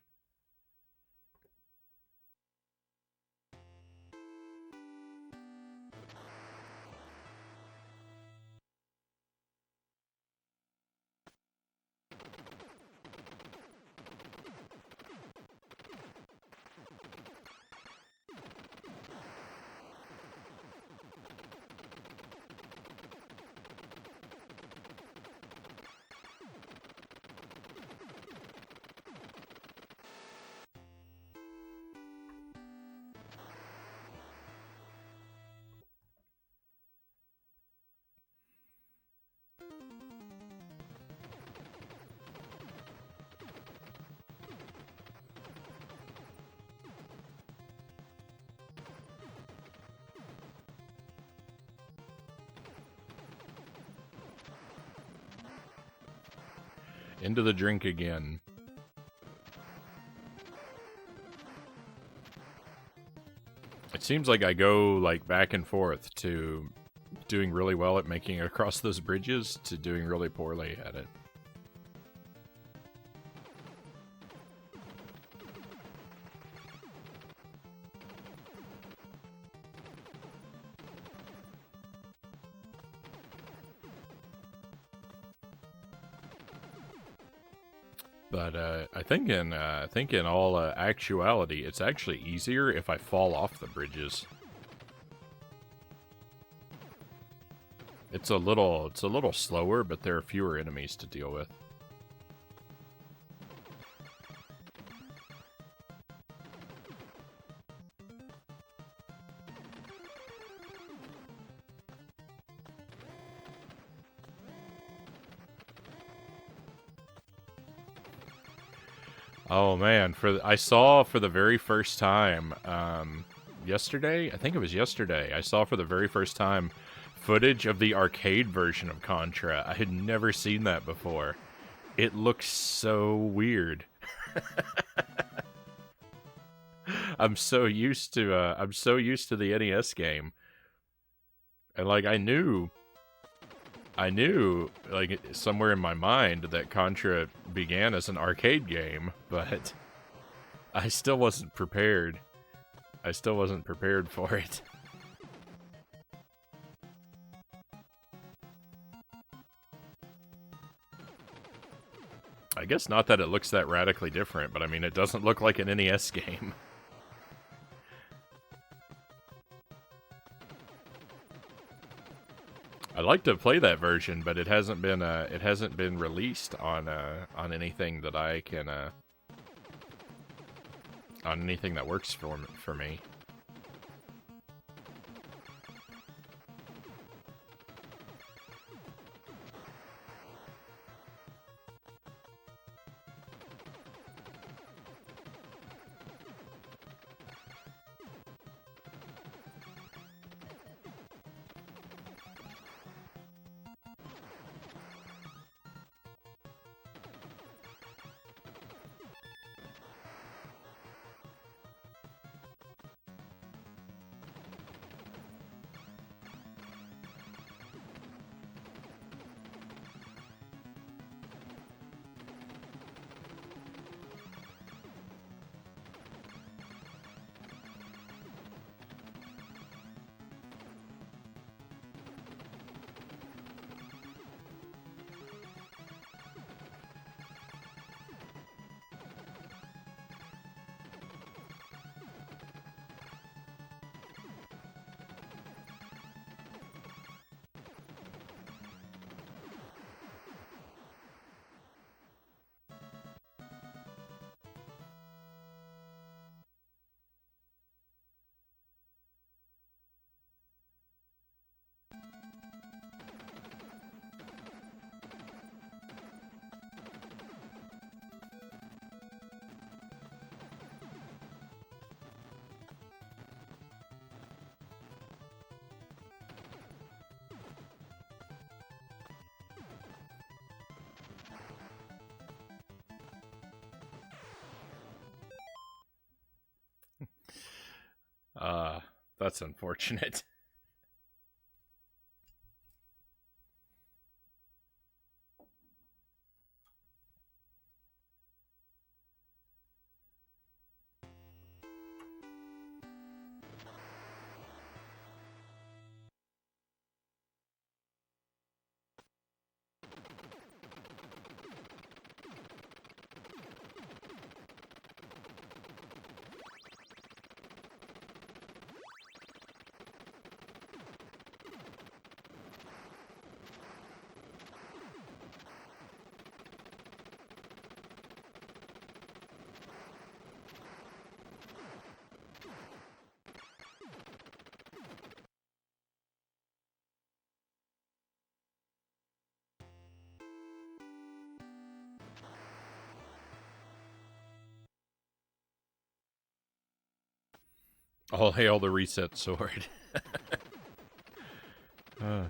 Into the drink again. It seems like I go like back and forth to doing really well at making it across those bridges to doing really poorly at it. But I think in all actuality, it's actually easier if I fall off the bridges. It's a little slower, but there are fewer enemies to deal with. Oh man, I saw for the very first time yesterday, I think it was yesterday, I saw for the very first time footage of the arcade version of Contra. I had never seen that before. It looks so weird. I'm so used to the NES game. And like I knew like somewhere in my mind that Contra began as an arcade game, but I still wasn't prepared. I still wasn't prepared for it. I guess not that it looks that radically different, but I mean, it doesn't look like an NES game. I'd like to play that version, but it hasn't been released on anything that I can on anything that works for me. That's unfortunate. All hail the reset sword. uh.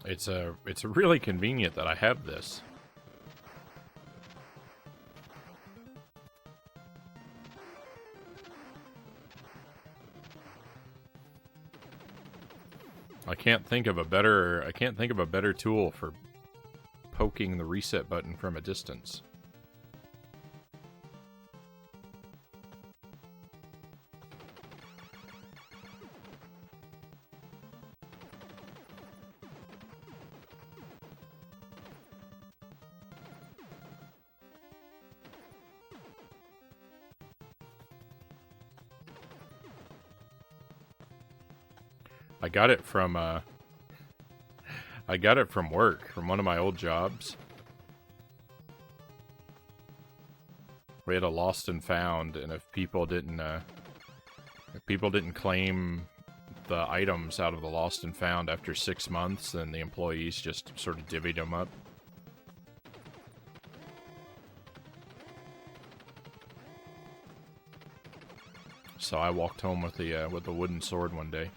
It's really convenient that I have this. I can't think of a better tool for poking the reset button from a distance. I got it from work, from one of my old jobs. We had a lost and found, and if people didn't claim the items out of the lost and found after 6 months, then the employees just sort of divvied them up. So I walked home with the wooden sword one day.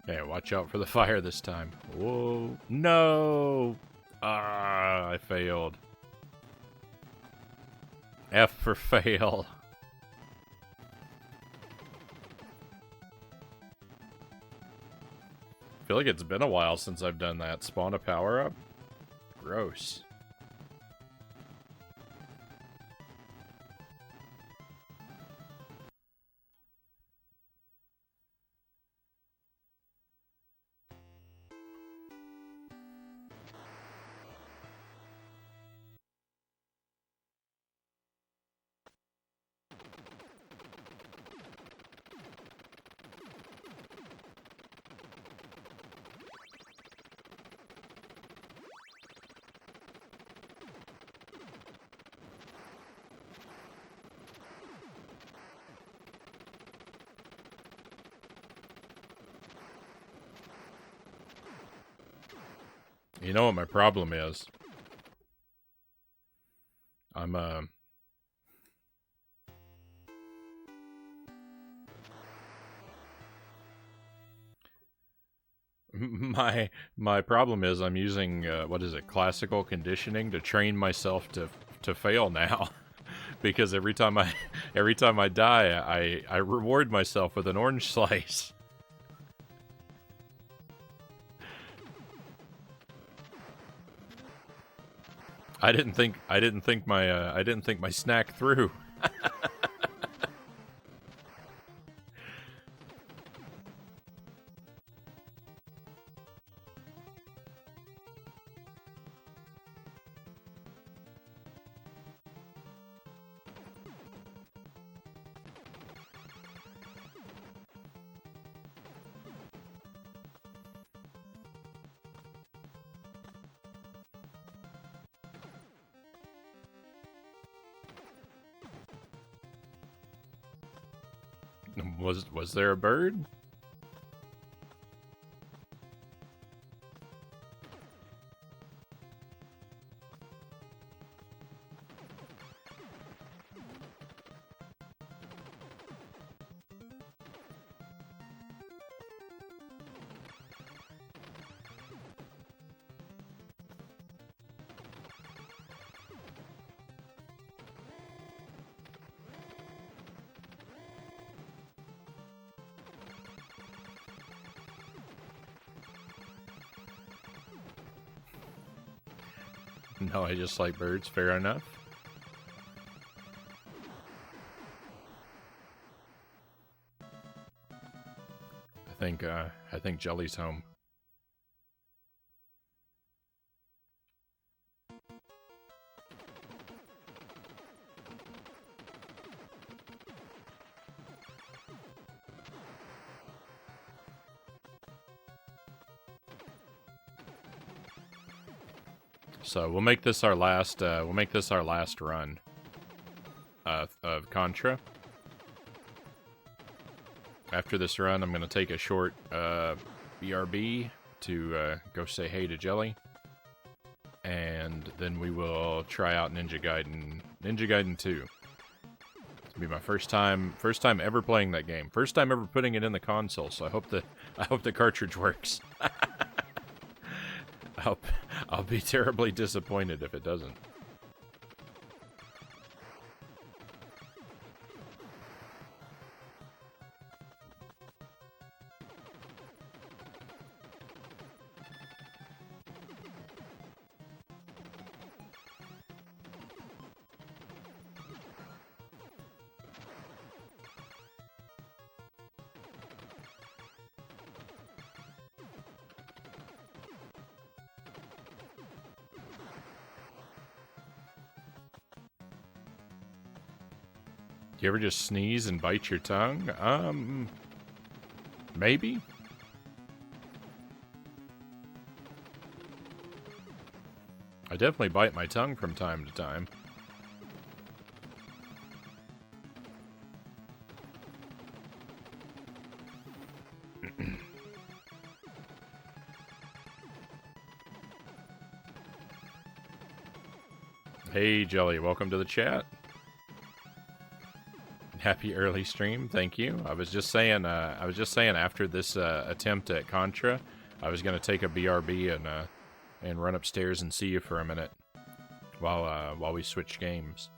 Hey, watch out for the fire this time. Whoa. No! Ah, I failed. F for fail. I feel like it's been a while since I've done that. Spawn a power-up? Gross. You know what my problem is? I'm, my problem is I'm using, what is it, classical conditioning to train myself to fail now. Because every time I die, I reward myself with an orange slice. I didn't think my snack through. Was there a bird? No, I just like birds. Fair enough. I think Jelly's home. So we'll make this our last. We'll make this our last run of Contra. After this run, I'm gonna take a short BRB to go say hey to Jelly, and then we will try out Ninja Gaiden 2. It'll be my first time ever playing that game. First time ever putting it in the console. So I hope the cartridge works. I'll be terribly disappointed if it doesn't. Do you ever just sneeze and bite your tongue? Maybe? I definitely bite my tongue from time to time. Hey, Jelly, welcome to the chat. Happy early stream. Thank you. I was just saying after this attempt at Contra, I was gonna take a BRB and run upstairs and see you for a minute while we switch games.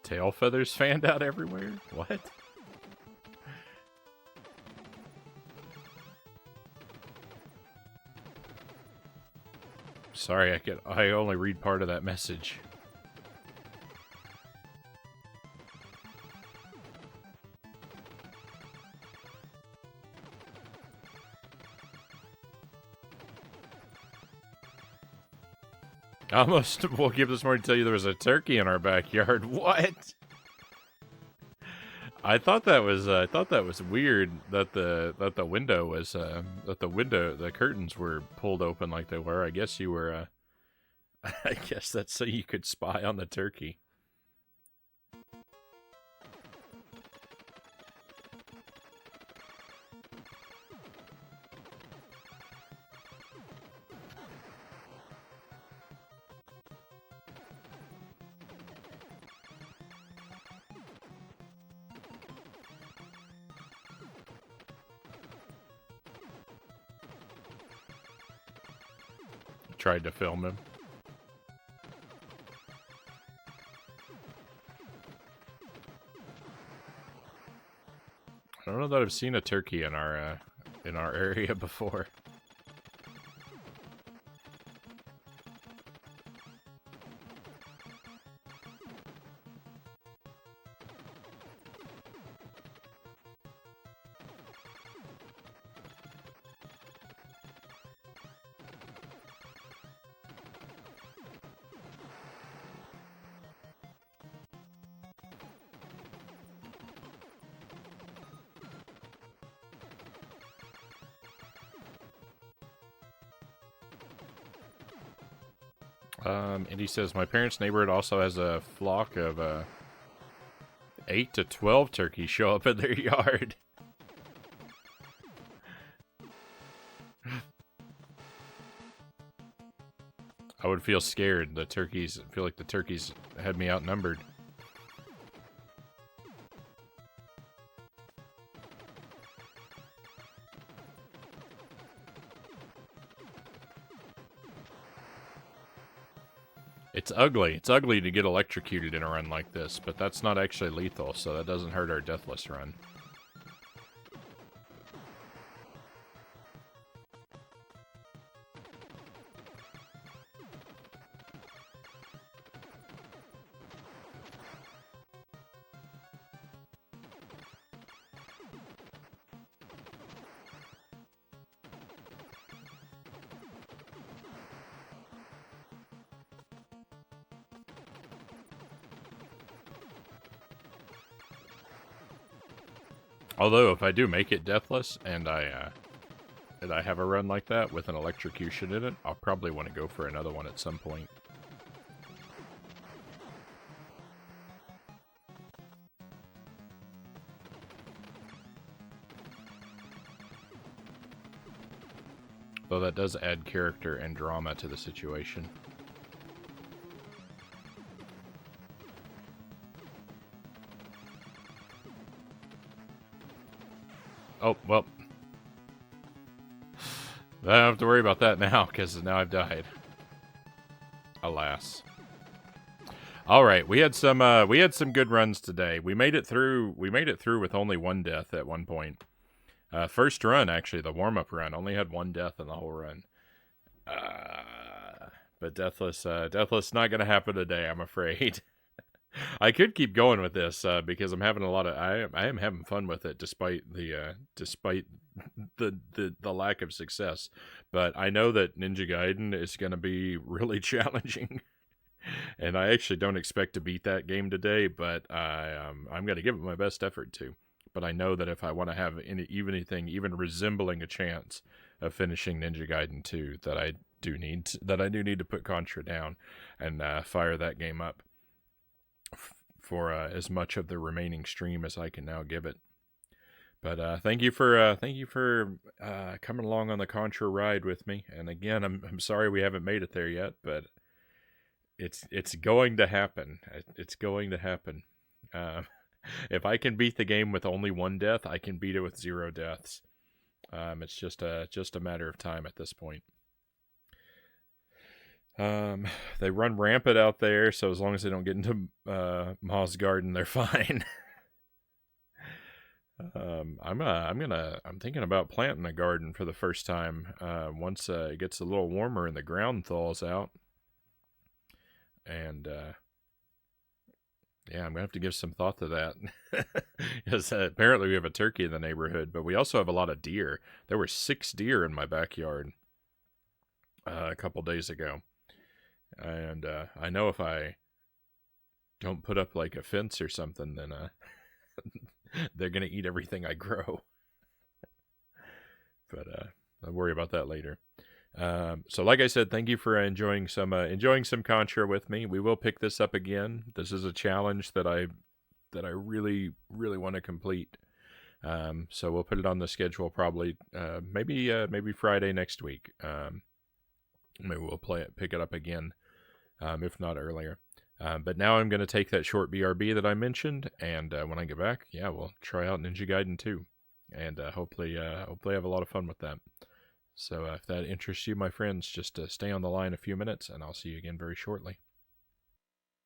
Tail feathers fanned out everywhere? What? Sorry, I only read part of that message. I almost woke up this morning to tell you there was a turkey in our backyard. What? I thought that was weird that the window was the curtains were pulled open like they were. I guess you were I guess that's so you could spy on the turkey. Tried to film him. I don't know that I've seen a turkey in our area before. And he says, my parents' neighborhood also has a flock of 8 to 12 turkeys show up in their yard. I would feel scared. I feel like the turkeys had me outnumbered. It's ugly. It's ugly to get electrocuted in a run like this, but that's not actually lethal, so that doesn't hurt our deathless run. Although, if I do make it deathless and I have a run like that with an electrocution in it, I'll probably want to go for another one at some point. Though that does add character and drama to the situation. Oh, well. I don't have to worry about that now, because now I've died. Alas. Alright, we had some good runs today. We made it through with only one death at one point. First run, actually, the warm-up run, only had one death in the whole run. But Deathless not going to happen today, I'm afraid. I could keep going with this because I'm having I am having fun with it despite the lack of success. But I know that Ninja Gaiden is going to be really challenging. And I actually don't expect to beat that game today, but I'm going to give it my best effort to. But I know that if I want to have anything even resembling a chance of finishing Ninja Gaiden 2, that I do need to put Contra down and fire that game up for as much of the remaining stream as I can now give it. But thank you for coming along on the Contra ride with me. And again, I'm sorry we haven't made it there yet, but it's going to happen. It's going to happen. If I can beat the game with only one death, I can beat it with 0 deaths. It's just a matter of time at this point. They run rampant out there, so as long as they don't get into Ma's garden, they're fine. I'm thinking about planting a garden for the first time once it gets a little warmer and the ground thaws out. And yeah, I'm gonna have to give some thought to that because apparently we have a turkey in the neighborhood, but we also have a lot of deer. There were 6 deer in my backyard a couple days ago, and I know if I don't put up like a fence or something, then they're gonna eat everything I grow. But I'll worry about that later. So like I said, thank you for enjoying some Contra with me. We will pick this up again. This is a challenge that I really want to complete. So we'll put it on the schedule probably maybe Friday next week. Maybe we'll pick it up again, if not earlier. But now I'm going to take that short BRB that I mentioned, and when I get back, yeah, we'll try out Ninja Gaiden 2, and hopefully have a lot of fun with that. So if that interests you, my friends, just stay on the line a few minutes, and I'll see you again very shortly.